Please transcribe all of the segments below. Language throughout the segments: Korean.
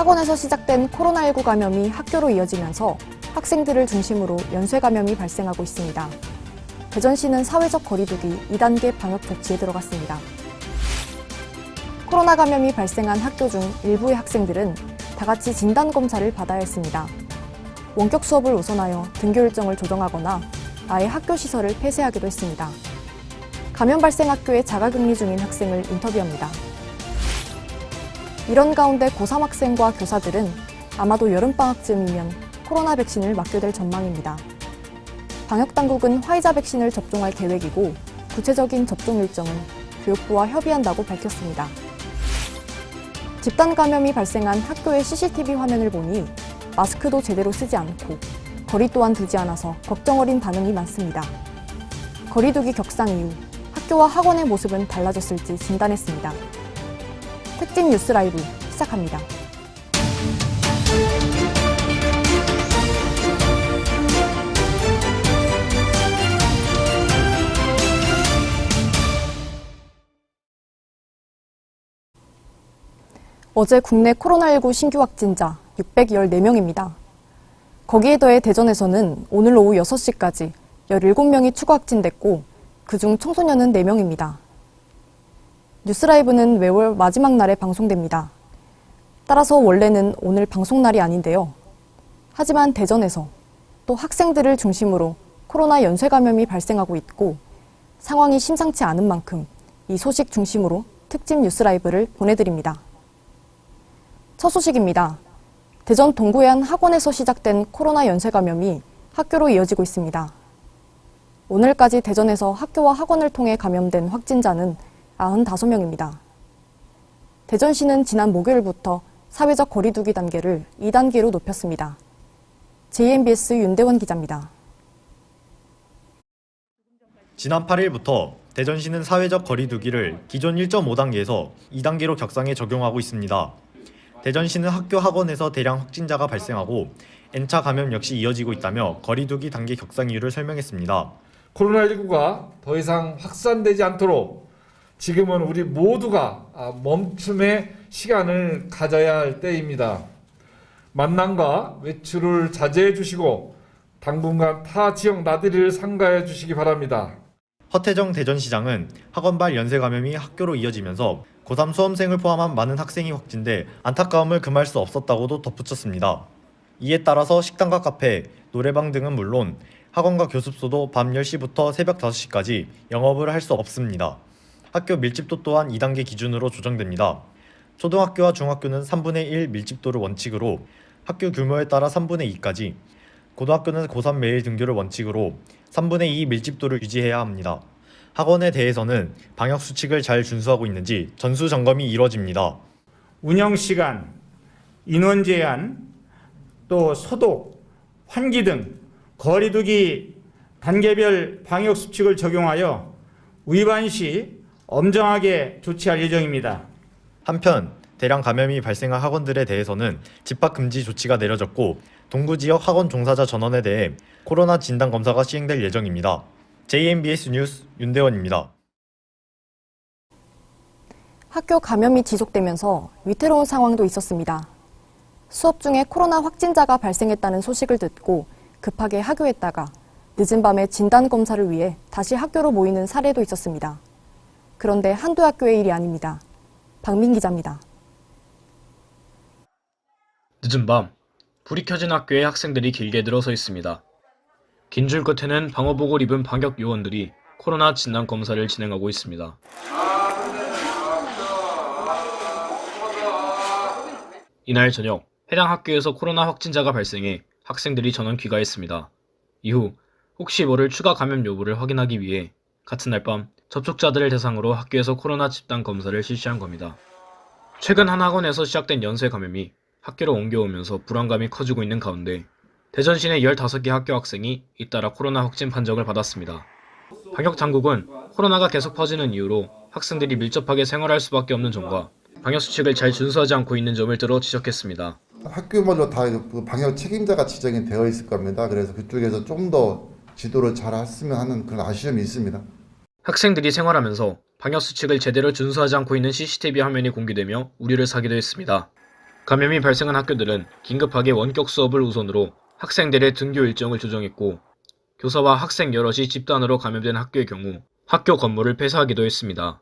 학원에서 시작된 코로나19 감염이 학교로 이어지면서 학생들을 중심으로 연쇄 감염이 발생하고 있습니다. 대전시는 사회적 거리두기 2단계 방역 조치에 들어갔습니다. 코로나 감염이 발생한 학교 중 일부의 학생들은 다 같이 진단검사를 받아야 했습니다. 원격 수업을 우선하여 등교 일정을 조정하거나 아예 학교 시설을 폐쇄하기도 했습니다. 감염 발생 학교에 자가격리 중인 학생을 인터뷰합니다. 이런 가운데 고3 학생과 교사들은 아마도 여름방학쯤이면 코로나 백신을 맞게 될 전망입니다. 방역당국은 화이자 백신을 접종할 계획이고 구체적인 접종 일정은 교육부와 협의한다고 밝혔습니다. 집단 감염이 발생한 학교의 CCTV 화면을 보니 마스크도 제대로 쓰지 않고 거리 또한 두지 않아서 걱정 어린 반응이 많습니다. 거리두기 격상 이후 학교와 학원의 모습은 달라졌을지 진단했습니다. 특집 뉴스 라이브 시작합니다. 어제 국내 코로나19 신규 확진자 614명입니다. 거기에 더해 대전에서는 오늘 오후 6시까지 17명이 추가 확진됐고 그중 청소년은 4명입니다. 뉴스라이브는 매월 마지막 날에 방송됩니다. 따라서 원래는 오늘 방송날이 아닌데요. 하지만 대전에서 또 학생들을 중심으로 코로나 연쇄 감염이 발생하고 있고 상황이 심상치 않은 만큼 이 소식 중심으로 특집 뉴스라이브를 보내드립니다. 첫 소식입니다. 대전 동구의 한 학원에서 시작된 코로나 연쇄 감염이 학교로 이어지고 있습니다. 오늘까지 대전에서 학교와 학원을 통해 감염된 확진자는 95명입니다. 대전시는 지난 목요일부터 사회적 거리두기 단계를 2단계로 높였습니다. JMBS 윤대원 기자입니다. 지난 8일부터 대전시는 사회적 거리두기를 기존 1.5단계에서 2단계로 격상해 적용하고 있습니다. 대전시는 학교 학원에서 대량 확진자가 발생하고 N차 감염 역시 이어지고 있다며 거리두기 단계 격상 이유를 설명했습니다. 코로나19가 더 이상 확산되지 않도록 지금은 우리 모두가 멈춤의 시간을 가져야 할 때입니다. 만남과 외출을 자제해 주시고 당분간 타 지역 나들이를 삼가해 주시기 바랍니다. 허태정 대전시장은 학원발 연쇄 감염이 학교로 이어지면서 고3 수험생을 포함한 많은 학생이 확진돼 안타까움을 금할 수 없었다고도 덧붙였습니다. 이에 따라서 식당과 카페, 노래방 등은 물론 학원과 교습소도 밤 10시부터 새벽 5시까지 영업을 할 수 없습니다. 학교 밀집도 또한 2단계 기준으로 조정됩니다. 초등학교와 중학교는 3분의 1 밀집도를 원칙으로 학교 규모에 따라 3분의 2까지, 고등학교는 고3 매일 등교를 원칙으로 3분의 2 밀집도를 유지해야 합니다. 학원에 대해서는 방역수칙을 잘 준수하고 있는지 전수 점검이 이뤄집니다. 운영시간, 인원 제한, 또 소독, 환기 등 거리두기 단계별 방역수칙을 적용하여 위반 시 엄정하게 조치할 예정입니다. 한편 대량 감염이 발생한 학원들에 대해서는 집합 금지 조치가 내려졌고 동구 지역 학원 종사자 전원에 대해 코로나 진단 검사가 시행될 예정입니다. JMBS 뉴스 윤대원입니다. 학교 감염이 지속되면서 위태로운 상황도 있었습니다. 수업 중에 코로나 확진자가 발생했다는 소식을 듣고 급하게 학교에다가 늦은 밤에 진단 검사를 위해 다시 학교로 모이는 사례도 있었습니다. 그런데 한두 학교의 일이 아닙니다. 박민 기자입니다. 늦은 밤, 불이 켜진 학교에 학생들이 길게 들어서 있습니다. 긴 줄 끝에는 방호복을 입은 방역 요원들이 코로나 진단 검사를 진행하고 있습니다. 이날 저녁, 해당 학교에서 코로나 확진자가 발생해 학생들이 전원 귀가했습니다. 이후 혹시 모를 추가 감염 여부를 확인하기 위해 같은 날 밤 접촉자들을 대상으로 학교에서 코로나 집단 검사를 실시한 겁니다. 최근 한 학원에서 시작된 연쇄 감염이 학교로 옮겨오면서 불안감이 커지고 있는 가운데 대전 시내 15개 학교 학생이 잇따라 코로나 확진 판정을 받았습니다. 방역당국은 코로나가 계속 퍼지는 이유로 학생들이 밀접하게 생활할 수밖에 없는 점과 방역수칙을 잘 준수하지 않고 있는 점을 들어 지적했습니다. 학교마저 다 방역 책임자가 지정이 되어 있을 겁니다. 그래서 그쪽에서 좀 더 지도를 잘 했으면 하는 그런 아쉬움이 있습니다. 학생들이 생활하면서 방역수칙을 제대로 준수하지 않고 있는 CCTV 화면이 공개되며 우려를 사기도 했습니다. 감염이 발생한 학교들은 긴급하게 원격 수업을 우선으로 학생들의 등교 일정을 조정했고 교사와 학생 여럿이 집단으로 감염된 학교의 경우 학교 건물을 폐쇄하기도 했습니다.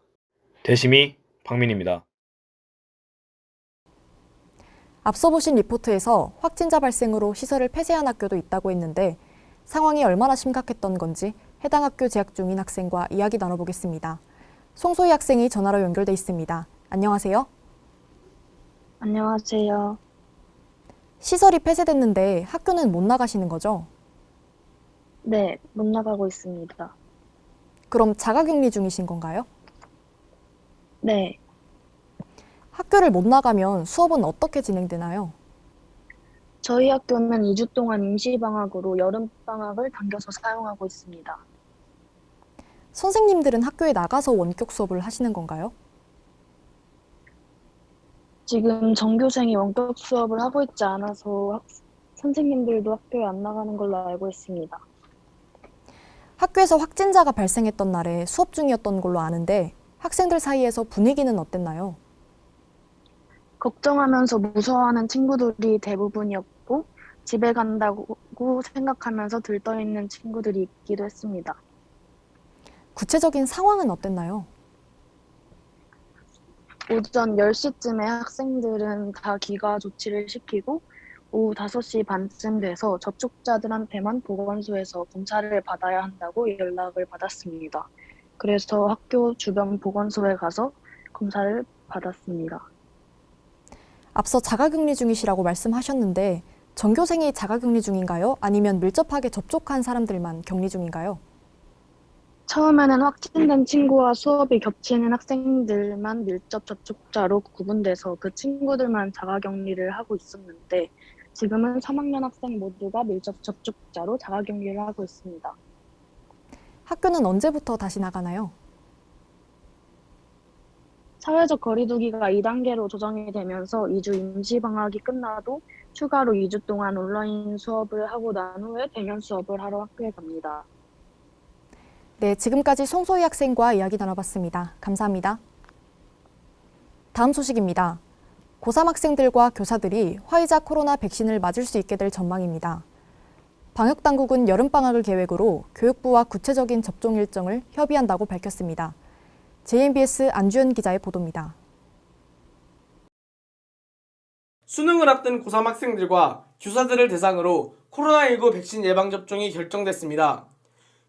대심이 박민입니다. 앞서 보신 리포트에서 확진자 발생으로 시설을 폐쇄한 학교도 있다고 했는데 상황이 얼마나 심각했던 건지 해당 학교 재학 중인 학생과 이야기 나눠보겠습니다. 송소희 학생이 전화로 연결돼 있습니다. 안녕하세요. 안녕하세요. 시설이 폐쇄됐는데 학교는 못 나가시는 거죠? 네, 못 나가고 있습니다. 그럼 자가격리 중이신 건가요? 네, 학교를 못 나가면 수업은 어떻게 진행되나요? 저희 학교는 2주 동안 임시방학으로 여름방학을 당겨서 사용하고 있습니다. 선생님들은 학교에 나가서 원격 수업을 하시는 건가요? 지금 전교생이 원격 수업을 하고 있지 않아서 선생님들도 학교에 안 나가는 걸로 알고 있습니다. 학교에서 확진자가 발생했던 날에 수업 중이었던 걸로 아는데 학생들 사이에서 분위기는 어땠나요? 걱정하면서 무서워하는 친구들이 대부분이었고 집에 간다고 생각하면서 들떠있는 친구들이 있기도 했습니다. 구체적인 상황은 어땠나요? 오전 10시쯤에 학생들은 다 귀가 조치를 시키고 오후 5시 반쯤 돼서 접촉자들한테만 보건소에서 검사를 받아야 한다고 연락을 받았습니다. 그래서 학교 주변 보건소에 가서 검사를 받았습니다. 앞서 자가격리 중이시라고 말씀하셨는데 전교생이 자가격리 중인가요? 아니면 밀접하게 접촉한 사람들만 격리 중인가요? 처음에는 확진된 친구와 수업이 겹치는 학생들만 밀접 접촉자로 구분돼서 그 친구들만 자가격리를 하고 있었는데 지금은 3학년 학생 모두가 밀접 접촉자로 자가격리를 하고 있습니다. 학교는 언제부터 다시 나가나요? 사회적 거리두기가 2단계로 조정이 되면서 2주 임시방학이 끝나도 추가로 2주 동안 온라인 수업을 하고 난 후에 대면 수업을 하러 학교에 갑니다. 네, 지금까지 송소희 학생과 이야기 나눠봤습니다. 감사합니다. 다음 소식입니다. 고3 학생들과 교사들이 화이자 코로나 백신을 맞을 수 있게 될 전망입니다. 방역당국은 여름방학을 계획으로 교육부와 구체적인 접종 일정을 협의한다고 밝혔습니다. JMBS 안주연 기자의 보도입니다. 수능을 앞둔 고3 학생들과 교사들을 대상으로 코로나19 백신 예방접종이 결정됐습니다.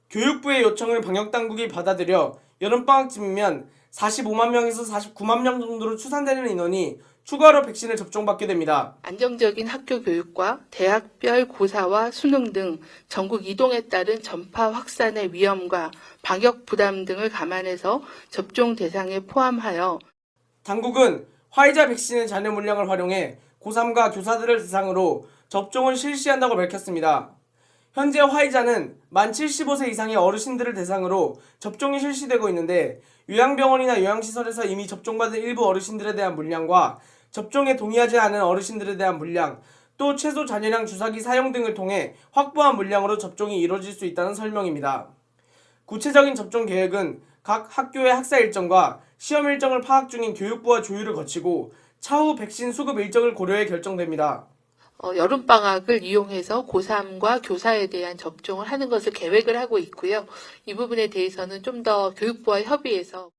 교육부의 요청을 방역당국이 받아들여 여름방학쯤이면 45만 명에서 49만 명 정도로 추산되는 인원이 추가로 백신을 접종받게 됩니다. 안정적인 학교 교육과 대학별 고사와 수능 등 전국 이동에 따른 전파 확산의 위험과 방역 부담 등을 감안해서 접종 대상에 포함하여 당국은 화이자 백신의 잔여 물량을 활용해 고3과 교사들을 대상으로 접종을 실시한다고 밝혔습니다. 현재 화이자는 만 75세 이상의 어르신들을 대상으로 접종이 실시되고 있는데 요양병원이나 요양시설에서 이미 접종받은 일부 어르신들에 대한 물량과 접종에 동의하지 않은 어르신들에 대한 물량, 또 최소 잔여량 주사기 사용 등을 통해 확보한 물량으로 접종이 이루어질 수 있다는 설명입니다. 구체적인 접종 계획은 각 학교의 학사 일정과 시험 일정을 파악 중인 교육부와 조율을 거치고 차후 백신 수급 일정을 고려해 결정됩니다. 여름방학을 이용해서 고3과 교사에 대한 접종을 하는 것을 계획을 하고 있고요. 이 부분에 대해서는 좀 더 교육부와 협의해서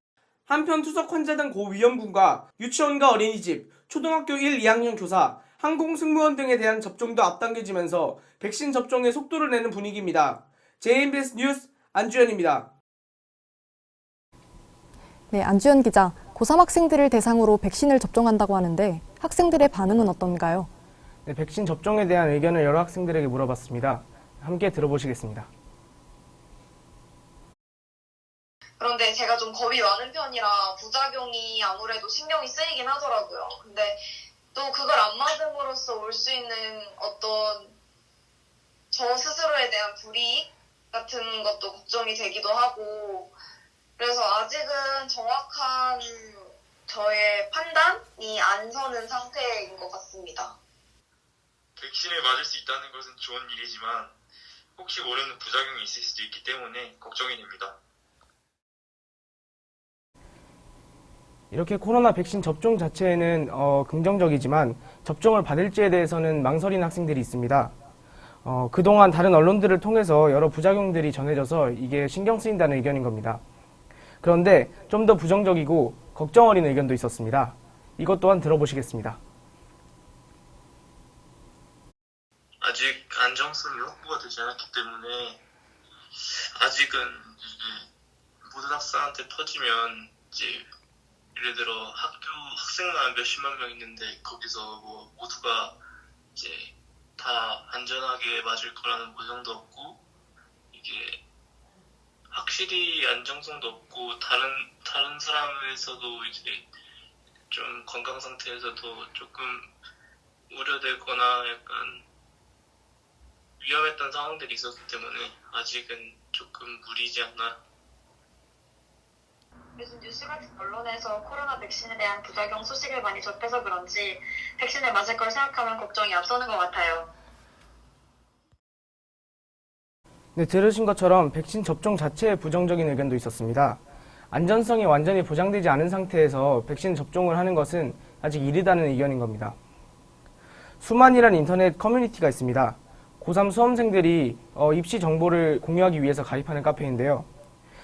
한편 투석 환자 등 고위험군과 유치원과 어린이집, 초등학교 1, 2학년 교사, 항공승무원 등에 대한 접종도 앞당겨지면서 백신 접종에 속도를 내는 분위기입니다. JMBS 뉴스 안주연입니다. 네, 안주연 기자. 고3 학생들을 대상으로 백신을 접종한다고 하는데 학생들의 반응은 어떤가요? 네, 백신 접종에 대한 의견을 여러 학생들에게 물어봤습니다. 함께 들어보시겠습니다. 그런데 제가 좀 겁이 많은 편이라 부작용이 아무래도 신경이 쓰이긴 하더라고요. 근데 또 그걸 안 맞음으로써 올 수 있는 어떤 저 스스로에 대한 불이익 같은 것도 걱정이 되기도 하고, 그래서 아직은 정확한 저의 판단이 안 서는 상태인 것 같습니다. 백신을 맞을 수 있다는 것은 좋은 일이지만 혹시 모르는 부작용이 있을 수도 있기 때문에 걱정이 됩니다. 이렇게 코로나 백신 접종 자체는 긍정적이지만 접종을 받을지에 대해서는 망설이는 학생들이 있습니다. 그동안 다른 언론들을 통해서 여러 부작용들이 전해져서 이게 신경 쓰인다는 의견인 겁니다. 그런데 좀 더 부정적이고 걱정 어린 의견도 있었습니다. 이것 또한 들어보시겠습니다. 아직 안정성이 확보가 되지 않았기 때문에 아직은 모든 학생한테 퍼지면 이제 예를 들어 학교 학생만 몇십만 명 있는데 거기서 뭐 모두가 이제 다 안전하게 맞을 거라는 보장도 없고 이게 확실히 안정성도 없고 다른 사람에서도 이제 좀 건강 상태에서도 조금 우려되거나 약간 위험했던 상황들이 있었기 때문에 아직은 조금 무리지 않나. 요즘 뉴스 같은 언론에서 코로나 백신에 대한 부작용 소식을 많이 접해서 그런지 백신을 맞을 걸 생각하면 걱정이 앞서는 것 같아요. 네, 들으신 것처럼 백신 접종 자체에 부정적인 의견도 있었습니다. 안전성이 완전히 보장되지 않은 상태에서 백신 접종을 하는 것은 아직 이르다는 의견인 겁니다. 수만이라는 인터넷 커뮤니티가 있습니다. 고3 수험생들이 입시 정보를 공유하기 위해서 가입하는 카페인데요.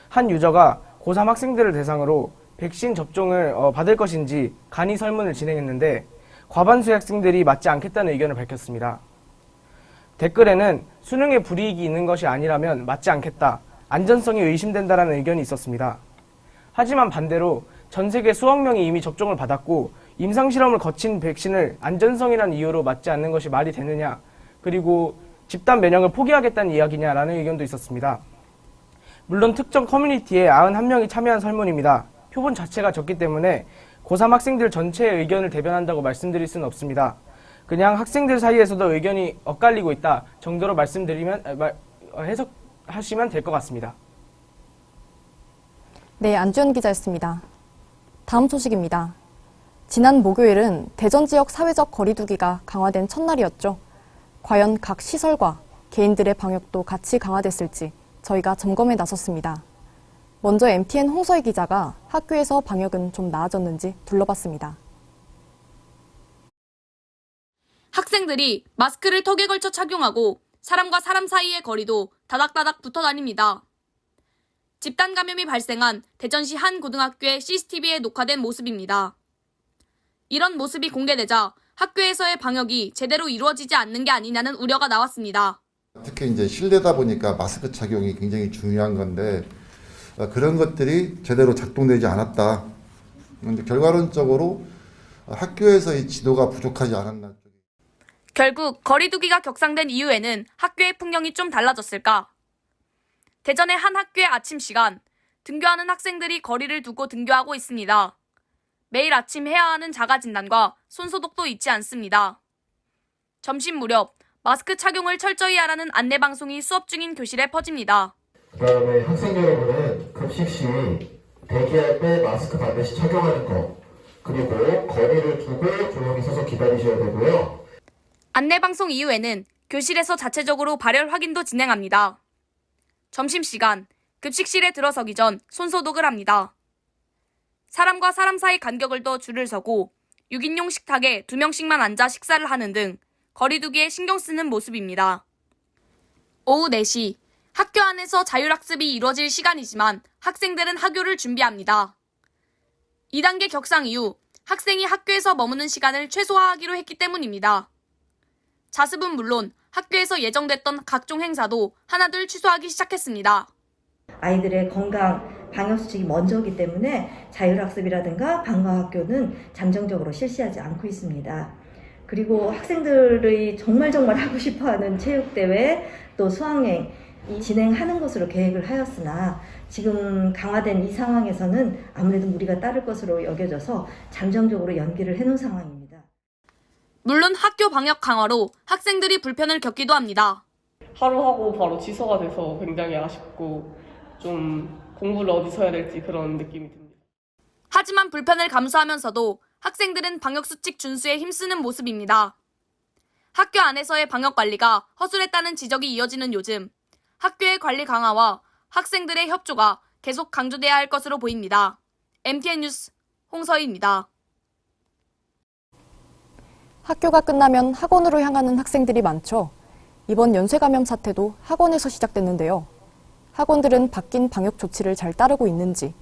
한 유저가 고3 학생들을 대상으로 백신 접종을 받을 것인지 간이 설문을 진행했는데 과반수의 학생들이 맞지 않겠다는 의견을 밝혔습니다. 댓글에는 수능에 불이익이 있는 것이 아니라면 맞지 않겠다, 안전성이 의심된다라는 의견이 있었습니다. 하지만 반대로 전 세계 수억 명이 이미 접종을 받았고 임상실험을 거친 백신을 안전성이라는 이유로 맞지 않는 것이 말이 되느냐, 그리고 집단 면역을 포기하겠다는 이야기냐라는 의견도 있었습니다. 물론 특정 커뮤니티에 91명이 참여한 설문입니다. 표본 자체가 적기 때문에 고3 학생들 전체의 의견을 대변한다고 말씀드릴 수는 없습니다. 그냥 학생들 사이에서도 의견이 엇갈리고 있다 정도로 해석하시면 될 것 같습니다. 네, 안주현 기자였습니다. 다음 소식입니다. 지난 목요일은 대전 지역 사회적 거리두기가 강화된 첫날이었죠. 과연 각 시설과 개인들의 방역도 같이 강화됐을지 저희가 점검에 나섰습니다. 먼저 MTN 홍서희 기자가 학교에서 방역은 좀 나아졌는지 둘러봤습니다. 학생들이 마스크를 턱에 걸쳐 착용하고 사람과 사람 사이의 거리도 다닥다닥 붙어 다닙니다. 집단 감염이 발생한 대전시 한 고등학교의 CCTV에 녹화된 모습입니다. 이런 모습이 공개되자 학교에서의 방역이 제대로 이루어지지 않는 게 아니냐는 우려가 나왔습니다. 특히 이제 실내다 보니까 마스크 착용이 굉장히 중요한 건데 그런 것들이 제대로 작동되지 않았다. 근데 결과론적으로 학교에서의 지도가 부족하지 않았나. 결국 거리두기가 격상된 이유에는 학교의 풍경이 좀 달라졌을까? 대전의 한 학교의 아침 시간, 등교하는 학생들이 거리를 두고 등교하고 있습니다. 매일 아침 해야 하는 자가진단과 손소독도 잊지 않습니다. 점심 무렵 마스크 착용을 철저히 하라는 안내방송이 수업 중인 교실에 퍼집니다. 그다음에 학생 여러분은 급식 시 대기할 때 마스크 반드시 착용하는 거, 그리고 거리를 두고 조용히 서서 기다리셔야 되고요. 안내방송 이후에는 교실에서 자체적으로 발열 확인도 진행합니다. 점심시간, 급식실에 들어서기 전 손소독을 합니다. 사람과 사람 사이 간격을 둬 줄을 서고 6인용 식탁에 2명씩만 앉아 식사를 하는 등 거리두기에 신경 쓰는 모습입니다. 오후 4시, 학교 안에서 자율학습이 이루어질 시간이지만 학생들은 학교를 준비합니다. 2단계 격상 이후 학생이 학교에서 머무는 시간을 최소화하기로 했기 때문입니다. 자습은 물론 학교에서 예정됐던 각종 행사도 하나둘 취소하기 시작했습니다. 아이들의 건강, 방역수칙이 먼저이기 때문에 자율학습이라든가 방과학교는 잠정적으로 실시하지 않고 있습니다. 그리고 학생들의 정말 하고 싶어하는 체육대회 또 수학여행 진행하는 것으로 계획을 하였으나 지금 강화된 이 상황에서는 아무래도 무리가 따를 것으로 여겨져서 잠정적으로 연기를 해놓은 상황입니다. 물론 학교 방역 강화로 학생들이 불편을 겪기도 합니다. 하루 하고 바로 취소가 돼서 굉장히 아쉽고 좀 공부를 어디서 해야 될지 그런 느낌이 듭니다. 하지만 불편을 감수하면서도 학생들은 방역수칙 준수에 힘쓰는 모습입니다. 학교 안에서의 방역관리가 허술했다는 지적이 이어지는 요즘, 학교의 관리 강화와 학생들의 협조가 계속 강조돼야 할 것으로 보입니다. MTN 뉴스 홍서희입니다. 학교가 끝나면 학원으로 향하는 학생들이 많죠. 이번 연쇄 감염 사태도 학원에서 시작됐는데요. 학원들은 바뀐 방역 조치를 잘 따르고 있는지,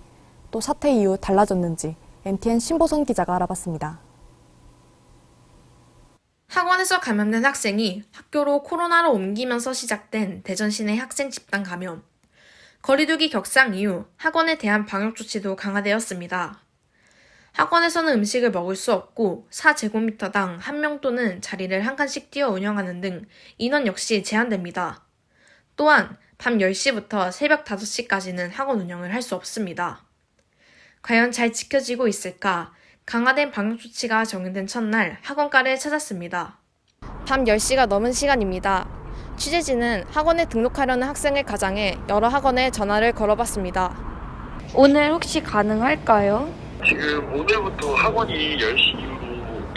또 사태 이후 달라졌는지 MTN 신보선 기자가 알아봤습니다. 학원에서 감염된 학생이 학교로 코로나로 옮기면서 시작된 대전 시내 학생 집단 감염. 거리두기 격상 이후 학원에 대한 방역 조치도 강화되었습니다. 학원에서는 음식을 먹을 수 없고 4제곱미터당 1명 또는 자리를 한 칸씩 띄워 운영하는 등 인원 역시 제한됩니다. 또한 밤 10시부터 새벽 5시까지는 학원 운영을 할 수 없습니다. 과연 잘 지켜지고 있을까? 강화된 방역 조치가 적용된 첫날 학원가를 찾았습니다. 밤 10시가 넘은 시간입니다. 취재진은 학원에 등록하려는 학생을 가장해 여러 학원에 전화를 걸어봤습니다. 오늘 혹시 가능할까요? 지금 오늘부터 학원이 10시 이후로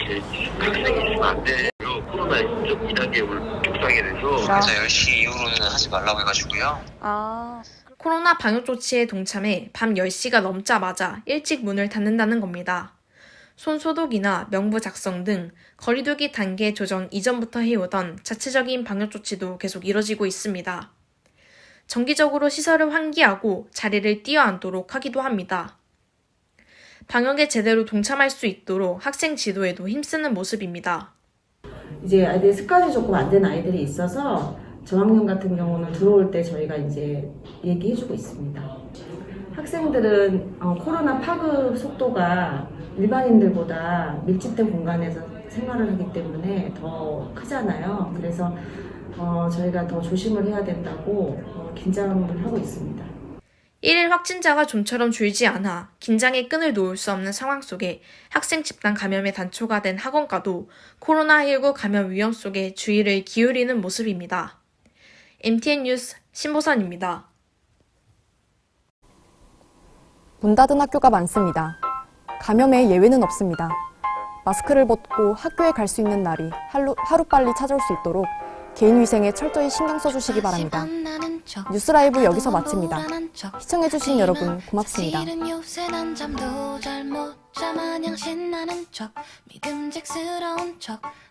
이렇게 학생이 있으면 안 돼요. 코로나 2.2단계 격상이 돼서 그래서 10시 이후로는 하지 말라고 해가지고요. 코로나 방역 조치에 동참해 밤 10시가 넘자마자 일찍 문을 닫는다는 겁니다. 손소독이나 명부 작성 등 거리두기 단계 조정 이전부터 해오던 자체적인 방역 조치도 계속 이뤄지고 있습니다. 정기적으로 시설을 환기하고 자리를 띄어앉도록 하기도 합니다. 방역에 제대로 동참할 수 있도록 학생 지도에도 힘쓰는 모습입니다. 이제 아이들 습관이 조금 안 된 아이들이 있어서 저학년 같은 경우는 들어올 때 저희가 이제 얘기해주고 있습니다. 학생들은 코로나 파급 속도가 일반인들보다 밀집된 공간에서 생활을 하기 때문에 더 크잖아요. 그래서 저희가 더 조심을 해야 된다고 긴장을 하고 있습니다. 1일 확진자가 좀처럼 줄지 않아 긴장의 끈을 놓을 수 없는 상황 속에 학생 집단 감염에 단초가 된 학원가도 코로나19 감염 위험 속에 주의를 기울이는 모습입니다. MTN 뉴스 신보선입니다. 문 닫은 학교가 많습니다. 감염에 예외는 없습니다. 마스크를 벗고 학교에 갈 수 있는 날이 하루빨리 찾아올 수 있도록 개인위생에 철저히 신경 써주시기 바랍니다. 뉴스라이브 여기서 마칩니다. 시청해주신 여러분 고맙습니다.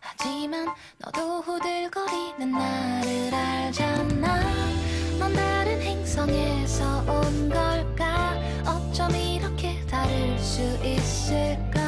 하지만 너도 후들거리는 나를 알잖아. 넌 다른 행성에서 온 걸까? 어쩜 이렇게 다를 수 있을까?